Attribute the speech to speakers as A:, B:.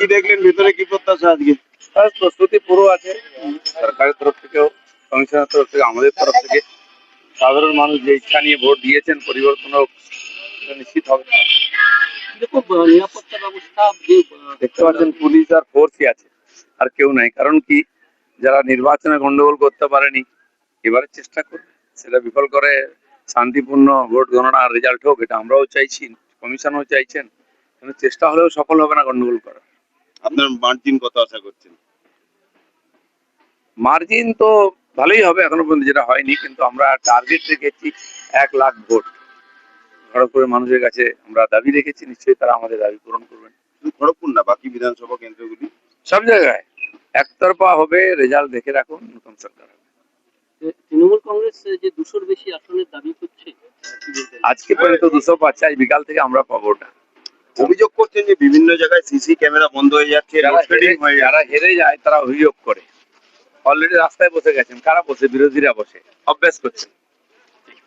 A: কি দেখলেন ভিতরে, কি প্রত্যাশা আজকে?
B: প্রস্তুতি পুরো আছে সরকারের তরফ থেকেও, কমিশনের তরফ থেকে, আমাদের তরফ থেকে। সাধারণ মানুষ যে ইচ্ছা নিয়ে ভোট দিয়েছেন পরিবর্তন হোক, নিশ্চিত হবে।
C: নিরাপত্তা ব্যবস্থা
B: দেখতে পাচ্ছেন পুলিশ আর ফোর্সই আছে, আর কেউ নাই। কারণ কি, যারা নির্বাচনে গন্ডগোল করতে পারেনি এবারে চেষ্টা করবে সেটা বিফল করে শান্তিপূর্ণ ভোট গণনার রেজাল্ট হোক, এটা আমরাও চাইছি, কমিশনও চাইছেন। কিন্তু চেষ্টা হলেও সফল হবে না গন্ডগোল করা।
A: আপনার মার্জিন কত আশা করছেন?
B: মার্জিন তো ভালোই হবে, এখনো পর্যন্ত যেটা হয়নি, কিন্তু আমরা টার্গেট রেখেছি 1,00,000 ভোট। খড়গপুরের মানুষের কাছে আমরা দাবি রেখেছি, নিশ্চয়ই তারা আমাদের দাবি পূরণ করবেন।
A: শুধু খড়গপুর না, বাকি বিধানসভা কেন্দ্রগুলি
B: সব জায়গায় একতরফা হবে, রেজাল্ট দেখে রাখুন, নতুন সরকার হবে।
C: তৃণমূল কংগ্রেস যে 200-র বেশি আসনের দাবি করছে,
B: আজকে পর্যন্ত 200 পাচ্ছে, আজ বিকাল থেকে আমরা পাবো ওটা।
A: অভিযোগ করছেন যে বিভিন্ন জায়গায় সিসি ক্যামেরা বন্ধ হয়ে যাচ্ছে,
B: যারা হেরে যায় তারা অভিযোগ করে। অলরেডি রাস্তায় বসে গেছেন, কারা বসে? বিরোধীরা বসে অভ্যাস করছে।